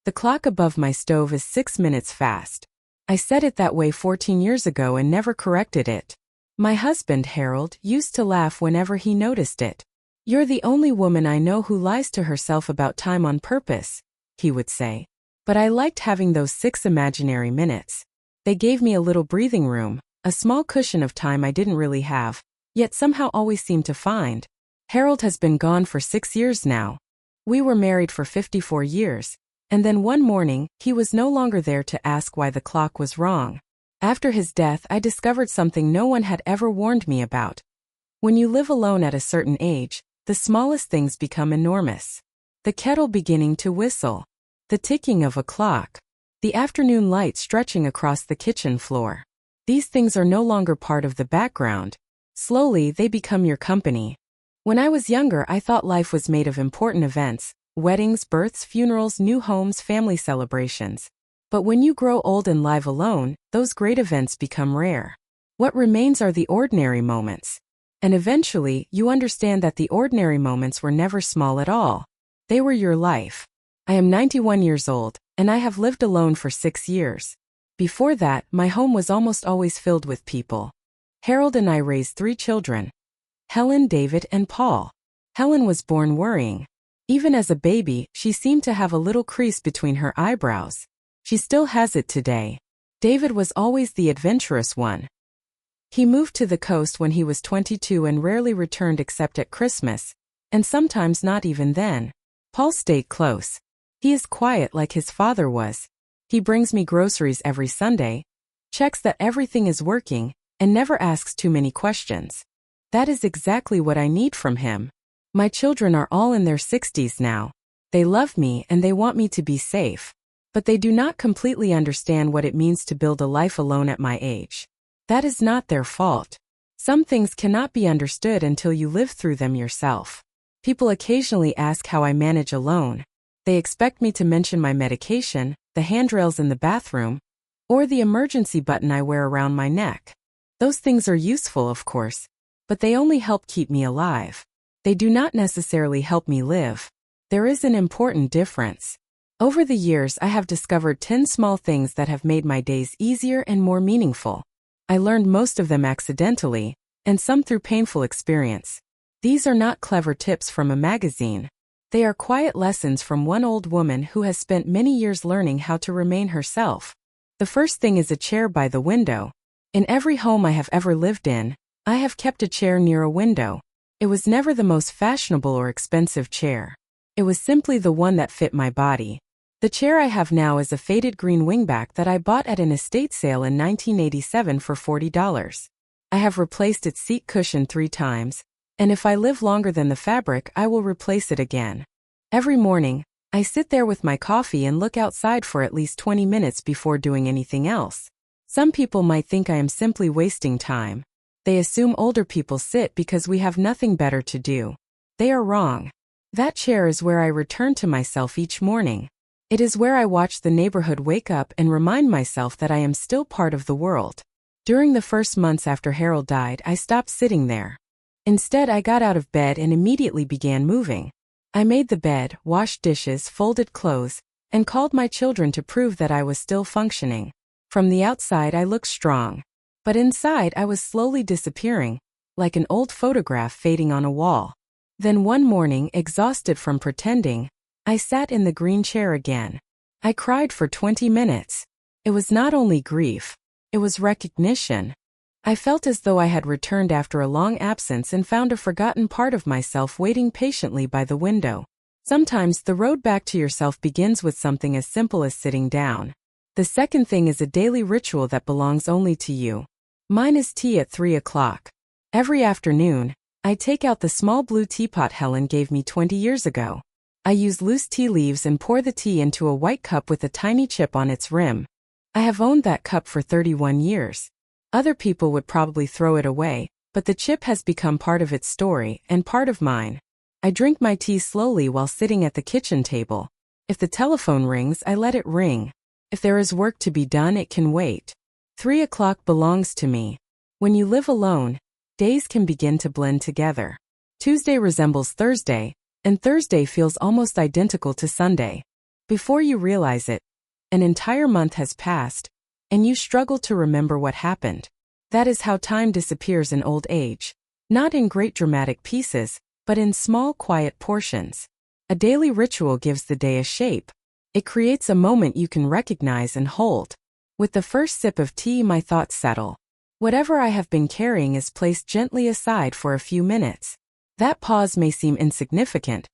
The clock above my stove is 6 minutes fast. I set it that way 14 years ago and never corrected it. My husband, Harold, used to laugh whenever he noticed it. "You're the only woman I know who lies to herself about time on purpose," he would say. But I liked having those 6 imaginary minutes. They gave me a little breathing room, a small cushion of time I didn't really have, yet somehow always seemed to find. Harold has been gone for 6 years now. We were married for 54 years. And then one morning, he was no longer there to ask why the clock was wrong. After his death, I discovered something no one had ever warned me about. When you live alone at a certain age, the smallest things become enormous. The kettle beginning to whistle. The ticking of a clock. The afternoon light stretching across the kitchen floor. These things are no longer part of the background. Slowly, they become your company. When I was younger, I thought life was made of important events. Weddings, births, funerals, new homes, family celebrations. But when you grow old and live alone, those great events become rare. What remains are the ordinary moments. And eventually, you understand that the ordinary moments were never small at all. They were your life. I am 91 years old, and I have lived alone for 6 years. Before that, my home was almost always filled with people. Harold and I raised 3 children. Helen, David, and Paul. Helen was born worrying. Even as a baby, she seemed to have a little crease between her eyebrows. She still has it today. David was always the adventurous one. He moved to the coast when he was 22 and rarely returned except at Christmas, and sometimes not even then. Paul stayed close. He is quiet like his father was. He brings me groceries every Sunday, checks that everything is working, and never asks too many questions. That is exactly what I need from him. My children are all in their 60s now. They love me and they want me to be safe. But they do not completely understand what it means to build a life alone at my age. That is not their fault. Some things cannot be understood until you live through them yourself. People occasionally ask how I manage alone. They expect me to mention my medication, the handrails in the bathroom, or the emergency button I wear around my neck. Those things are useful, of course, but they only help keep me alive. They do not necessarily help me live. There is an important difference. Over the years, I have discovered 10 small things that have made my days easier and more meaningful. I learned most of them accidentally, and some through painful experience. These are not clever tips from a magazine. They are quiet lessons from one old woman who has spent many years learning how to remain herself. The first thing is a chair by the window. In every home I have ever lived in, I have kept a chair near a window. It was never the most fashionable or expensive chair. It was simply the one that fit my body. The chair I have now is a faded green wingback that I bought at an estate sale in 1987 for $40. I have replaced its seat cushion 3 times, and if I live longer than the fabric, I will replace it again. Every morning, I sit there with my coffee and look outside for at least 20 minutes before doing anything else. Some people might think I am simply wasting time. They assume older people sit because we have nothing better to do. They are wrong. That chair is where I return to myself each morning. It is where I watch the neighborhood wake up and remind myself that I am still part of the world. During the first months after Harold died, I stopped sitting there. Instead, I got out of bed and immediately began moving. I made the bed, washed dishes, folded clothes, and called my children to prove that I was still functioning. From the outside, I looked strong. But inside, I was slowly disappearing, like an old photograph fading on a wall. Then one morning, exhausted from pretending, I sat in the green chair again. I cried for 20 minutes. It was not only grief, it was recognition. I felt as though I had returned after a long absence and found a forgotten part of myself waiting patiently by the window. Sometimes the road back to yourself begins with something as simple as sitting down. The second thing is a daily ritual that belongs only to you. Mine is tea at 3 o'clock. Every afternoon, I take out the small blue teapot Helen gave me 20 years ago. I use loose tea leaves and pour the tea into a white cup with a tiny chip on its rim. I have owned that cup for 31 years. Other people would probably throw it away, but the chip has become part of its story and part of mine. I drink my tea slowly while sitting at the kitchen table. If the telephone rings, I let it ring. If there is work to be done, it can wait. 3 o'clock belongs to me. When you live alone, days can begin to blend together. Tuesday resembles Thursday, and Thursday feels almost identical to Sunday. Before you realize it, an entire month has passed, and you struggle to remember what happened. That is how time disappears in old age. Not in great dramatic pieces, but in small, quiet portions. A daily ritual gives the day a shape. It creates a moment you can recognize and hold. With the first sip of tea, my thoughts settle. Whatever I have been carrying is placed gently aside for a few minutes. That pause may seem insignificant,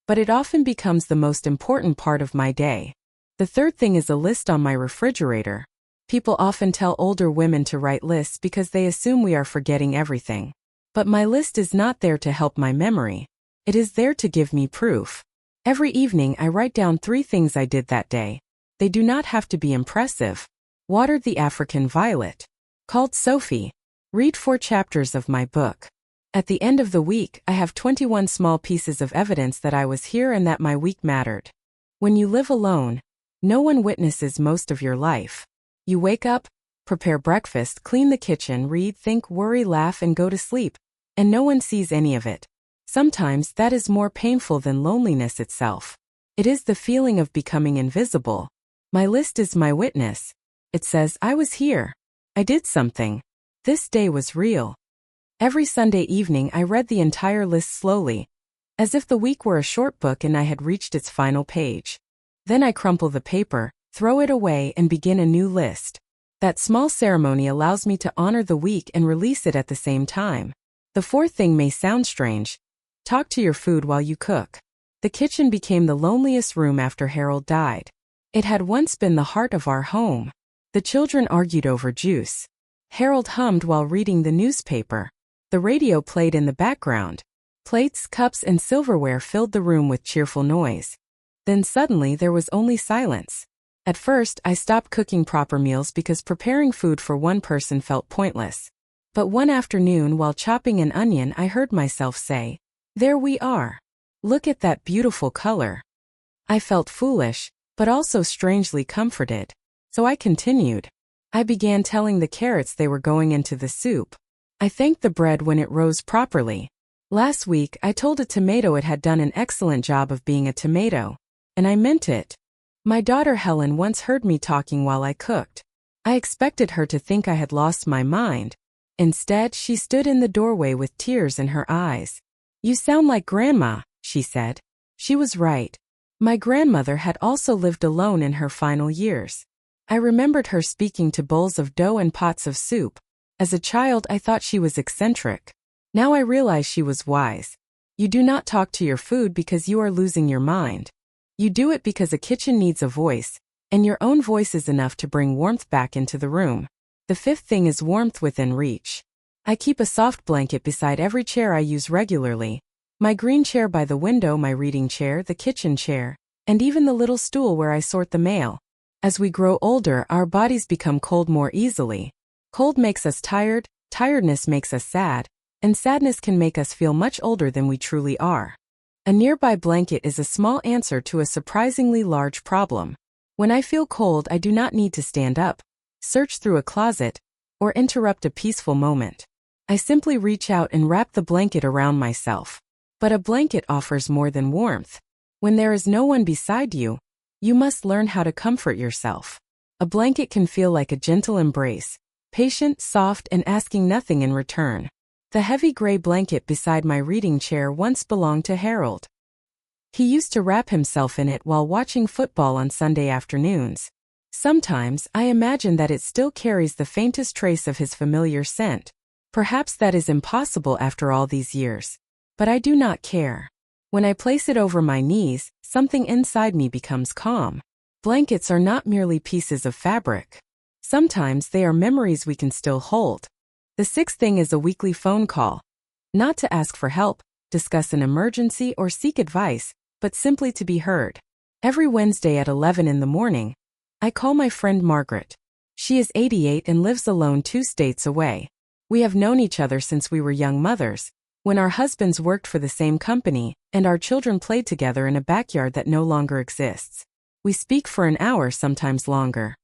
but it often becomes the most important part of my day. The third thing is a list on my refrigerator. People often tell older women to write lists because they assume we are forgetting everything. But my list is not there to help my memory. It is there to give me proof. Every evening I write down 3 things I did that day. They do not have to be impressive. Watered the African violet. Called Sophie. Read 4 chapters of my book. At the end of the week, I have 21 small pieces of evidence that I was here and that my week mattered. When you live alone, no one witnesses most of your life. You wake up, prepare breakfast, clean the kitchen, read, think, worry, laugh, and go to sleep. And no one sees any of it. Sometimes that is more painful than loneliness itself. It is the feeling of becoming invisible. My list is my witness. It says, I was here. I did something. This day was real. Every Sunday evening I read the entire list slowly, as if the week were a short book and I had reached its final page. Then I crumple the paper, throw it away, and begin a new list. That small ceremony allows me to honor the week and release it at the same time. The fourth thing may sound strange. Talk to your food while you cook. The kitchen became the loneliest room after Harold died. It had once been the heart of our home. The children argued over juice. Harold hummed while reading the newspaper. The radio played in the background. Plates, cups, and silverware filled the room with cheerful noise. Then suddenly there was only silence. At first, I stopped cooking proper meals because preparing food for one person felt pointless. But one afternoon while chopping an onion, I heard myself say, "There we are. Look at that beautiful color." I felt foolish, but also strangely comforted. So I continued. I began telling the carrots they were going into the soup. I thanked the bread when it rose properly. Last week, I told a tomato it had done an excellent job of being a tomato. And I meant it. My daughter Helen once heard me talking while I cooked. I expected her to think I had lost my mind. Instead, she stood in the doorway with tears in her eyes. "You sound like Grandma," she said. She was right. My grandmother had also lived alone in her final years. I remembered her speaking to bowls of dough and pots of soup. As a child, I thought she was eccentric. Now I realize she was wise. You do not talk to your food because you are losing your mind. You do it because a kitchen needs a voice, and your own voice is enough to bring warmth back into the room. The fifth thing is warmth within reach. I keep a soft blanket beside every chair I use regularly. My green chair by the window, my reading chair, the kitchen chair, and even the little stool where I sort the mail. As we grow older, our bodies become cold more easily. Cold makes us tired, tiredness makes us sad, and sadness can make us feel much older than we truly are. A nearby blanket is a small answer to a surprisingly large problem. When I feel cold, I do not need to stand up, search through a closet, or interrupt a peaceful moment. I simply reach out and wrap the blanket around myself. But a blanket offers more than warmth. When there is no one beside you, you must learn how to comfort yourself. A blanket can feel like a gentle embrace, patient, soft, and asking nothing in return. The heavy gray blanket beside my reading chair once belonged to Harold. He used to wrap himself in it while watching football on Sunday afternoons. Sometimes I imagine that it still carries the faintest trace of his familiar scent. Perhaps that is impossible after all these years. But I do not care. When I place it over my knees, something inside me becomes calm. Blankets are not merely pieces of fabric. Sometimes they are memories we can still hold. The sixth thing is a weekly phone call. Not to ask for help, discuss an emergency, or seek advice, but simply to be heard. Every Wednesday at 11 in the morning, I call my friend Margaret. She is 88 and lives alone 2 states away. We have known each other since we were young mothers, when our husbands worked for the same company, and our children played together in a backyard that no longer exists. We speak for an hour, sometimes longer.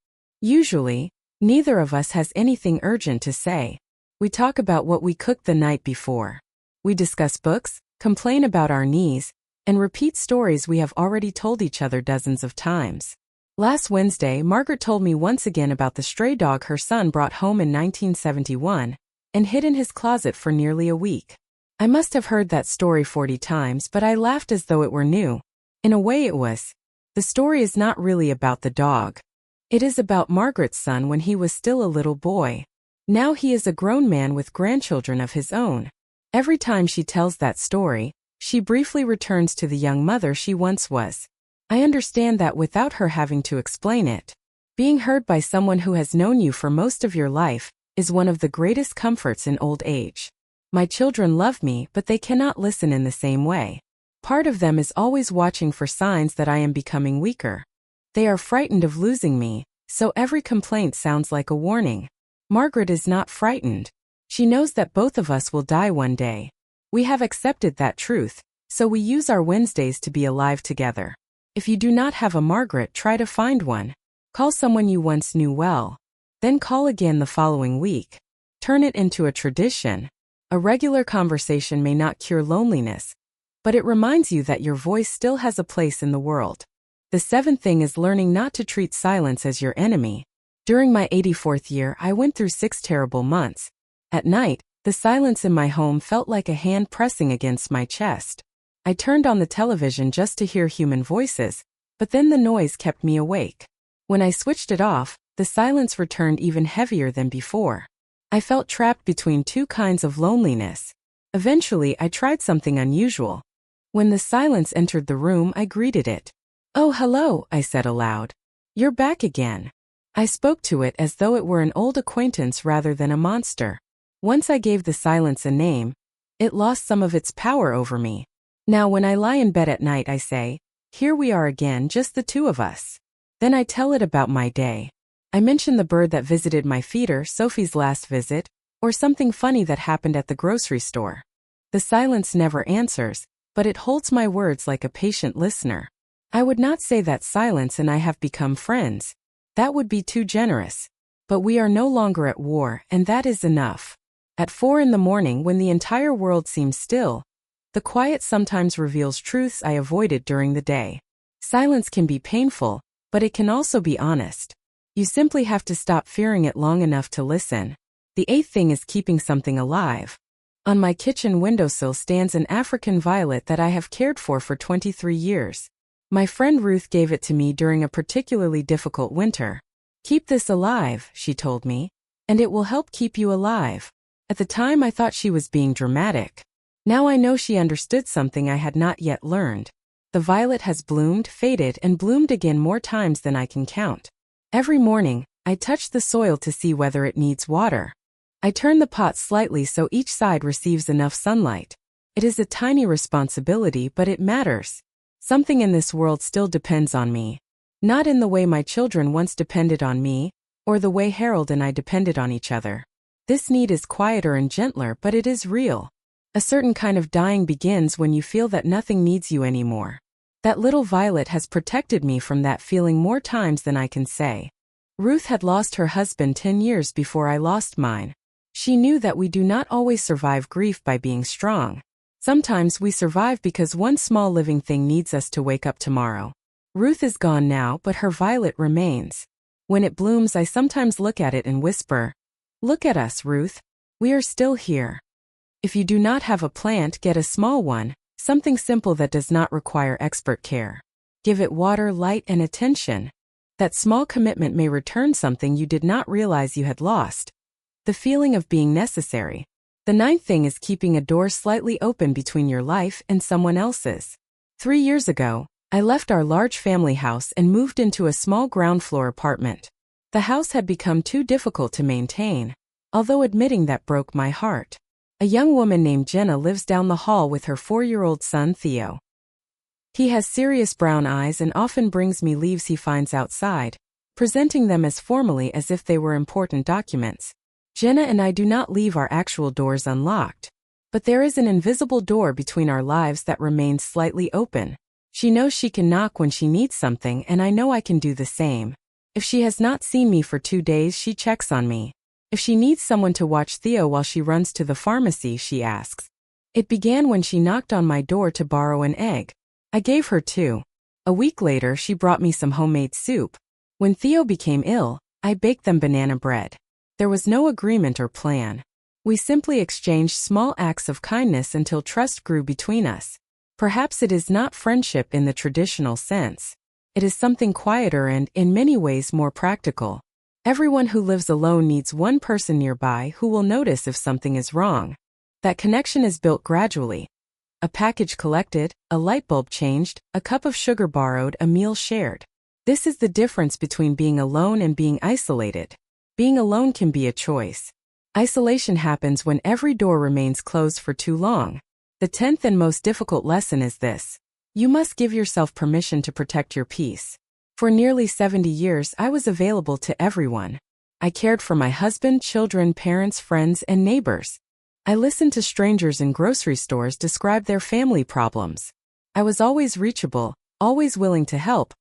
Usually, neither of us has anything urgent to say. We talk about what we cooked the night before. We discuss books, complain about our knees, and repeat stories we have already told each other dozens of times. Last Wednesday, Margaret told me once again about the stray dog her son brought home in 1971 and hid in his closet for nearly a week. I must have heard that story 40 times, but I laughed as though it were new. In a way it was. The story is not really about the dog. It is about Margaret's son when he was still a little boy. Now he is a grown man with grandchildren of his own. Every time she tells that story, she briefly returns to the young mother she once was. I understand that without her having to explain it. Being heard by someone who has known you for most of your life is one of the greatest comforts in old age. My children love me, but they cannot listen in the same way. Part of them is always watching for signs that I am becoming weaker. They are frightened of losing me, so every complaint sounds like a warning. Margaret is not frightened. She knows that both of us will die one day. We have accepted that truth, so we use our Wednesdays to be alive together. If you do not have a Margaret, try to find one. Call someone you once knew well. Then call again the following week. Turn it into a tradition. A regular conversation may not cure loneliness, but it reminds you that your voice still has a place in the world. The seventh thing is learning not to treat silence as your enemy. During my 84th year, I went through 6 terrible months. At night, the silence in my home felt like a hand pressing against my chest. I turned on the television just to hear human voices, but then the noise kept me awake. When I switched it off, the silence returned even heavier than before. I felt trapped between 2 kinds of loneliness. Eventually, I tried something unusual. When the silence entered the room, I greeted it. "Oh, hello," I said aloud. "You're back again." I spoke to it as though it were an old acquaintance rather than a monster. Once I gave the silence a name, it lost some of its power over me. Now when I lie in bed at night, I say, "Here we are again, just the 2 of us." Then I tell it about my day. I mention the bird that visited my feeder, Sophie's last visit, or something funny that happened at the grocery store. The silence never answers, but it holds my words like a patient listener. I would not say that silence and I have become friends. That would be too generous. But we are no longer at war, and that is enough. At 4 in the morning, when the entire world seems still, the quiet sometimes reveals truths I avoided during the day. Silence can be painful, but it can also be honest. You simply have to stop fearing it long enough to listen. The 8th thing is keeping something alive. On my kitchen windowsill stands an African violet that I have cared for 23 years. My friend Ruth gave it to me during a particularly difficult winter. "Keep this alive," she told me, "and it will help keep you alive." At the time I thought she was being dramatic. Now I know she understood something I had not yet learned. The violet has bloomed, faded, and bloomed again more times than I can count. Every morning, I touch the soil to see whether it needs water. I turn the pot slightly so each side receives enough sunlight. It is a tiny responsibility, but it matters. Something in this world still depends on me. Not in the way my children once depended on me, or the way Harold and I depended on each other. This need is quieter and gentler, but it is real. A certain kind of dying begins when you feel that nothing needs you anymore. That little violet has protected me from that feeling more times than I can say. Ruth had lost her husband 10 years before I lost mine. She knew that we do not always survive grief by being strong. Sometimes we survive because one small living thing needs us to wake up tomorrow. Ruth is gone now, but her violet remains. When it blooms, I sometimes look at it and whisper, "Look at us, Ruth. We are still here." If you do not have a plant, get a small one, something simple that does not require expert care. Give it water, light, and attention. That small commitment may return something you did not realize you had lost. The feeling of being necessary. The 9th thing is keeping a door slightly open between your life and someone else's. 3 years ago, I left our large family house and moved into a small ground floor apartment. The house had become too difficult to maintain, although admitting that broke my heart. A young woman named Jenna lives down the hall with her 4-year-old son Theo. He has serious brown eyes and often brings me leaves he finds outside, presenting them as formally as if they were important documents. Jenna and I do not leave our actual doors unlocked, but there is an invisible door between our lives that remains slightly open. She knows she can knock when she needs something, and I know I can do the same. If she has not seen me for 2 days, she checks on me. If she needs someone to watch Theo while she runs to the pharmacy, she asks. It began when she knocked on my door to borrow an egg. I gave her 2. A week later, she brought me some homemade soup. When Theo became ill, I baked them banana bread. There was no agreement or plan. We simply exchanged small acts of kindness until trust grew between us. Perhaps it is not friendship in the traditional sense. It is something quieter and, in many ways, more practical. Everyone who lives alone needs one person nearby who will notice if something is wrong. That connection is built gradually. A package collected, a light bulb changed, a cup of sugar borrowed, a meal shared. This is the difference between being alone and being isolated. Being alone can be a choice. Isolation happens when every door remains closed for too long. The 10th and most difficult lesson is this. You must give yourself permission to protect your peace. For nearly 70 years, I was available to everyone. I cared for my husband, children, parents, friends, and neighbors. I listened to strangers in grocery stores describe their family problems. I was always reachable, always willing to help,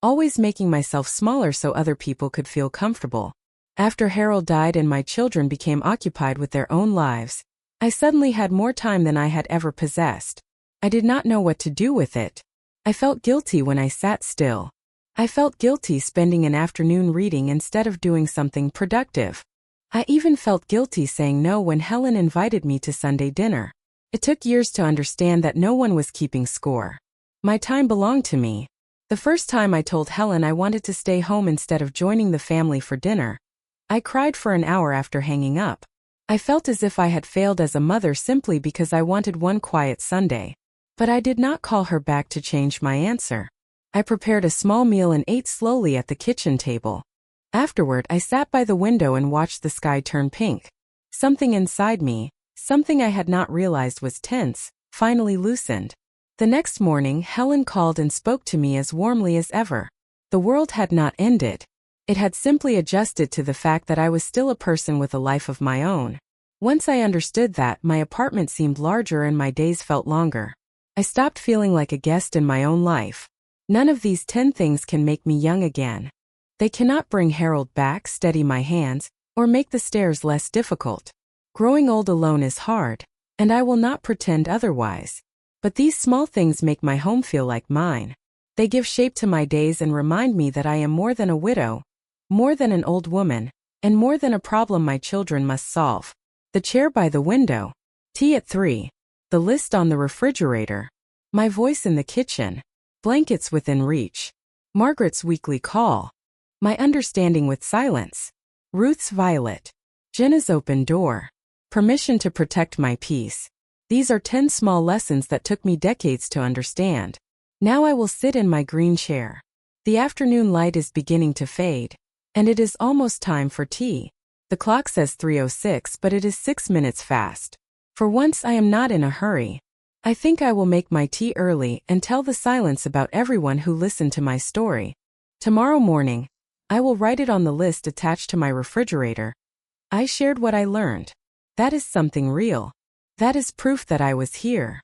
always making myself smaller so other people could feel comfortable. After Harold died and my children became occupied with their own lives, I suddenly had more time than I had ever possessed. I did not know what to do with it. I felt guilty when I sat still. I felt guilty spending an afternoon reading instead of doing something productive. I even felt guilty saying no when Helen invited me to Sunday dinner. It took years to understand that no one was keeping score. My time belonged to me. The first time I told Helen I wanted to stay home instead of joining the family for dinner, I cried for an hour after hanging up. I felt as if I had failed as a mother simply because I wanted one quiet Sunday. But I did not call her back to change my answer. I prepared a small meal and ate slowly at the kitchen table. Afterward, I sat by the window and watched the sky turn pink. Something inside me, something I had not realized was tense, finally loosened. The next morning, Helen called and spoke to me as warmly as ever. The world had not ended. It had simply adjusted to the fact that I was still a person with a life of my own. Once I understood that, my apartment seemed larger and my days felt longer. I stopped feeling like a guest in my own life. None of these 10 things can make me young again. They cannot bring Harold back, steady my hands, or make the stairs less difficult. Growing old alone is hard, and I will not pretend otherwise. But these small things make my home feel like mine. They give shape to my days and remind me that I am more than a widow, more than an old woman, and more than a problem my children must solve. The chair by the window. Tea at 3. The list on the refrigerator. My voice in the kitchen. Blankets within reach. Margaret's weekly call. My understanding with silence. Ruth's violet. Jenna's open door. Permission to protect my peace. These are 10 small lessons that took me decades to understand. Now I will sit in my green chair. The afternoon light is beginning to fade, and it is almost time for tea. The clock says 3:06, but it is 6 minutes fast. For once I am not in a hurry. I think I will make my tea early and tell the silence about everyone who listened to my story. Tomorrow morning, I will write it on the list attached to my refrigerator. I shared what I learned. That is something real. That is proof that I was here.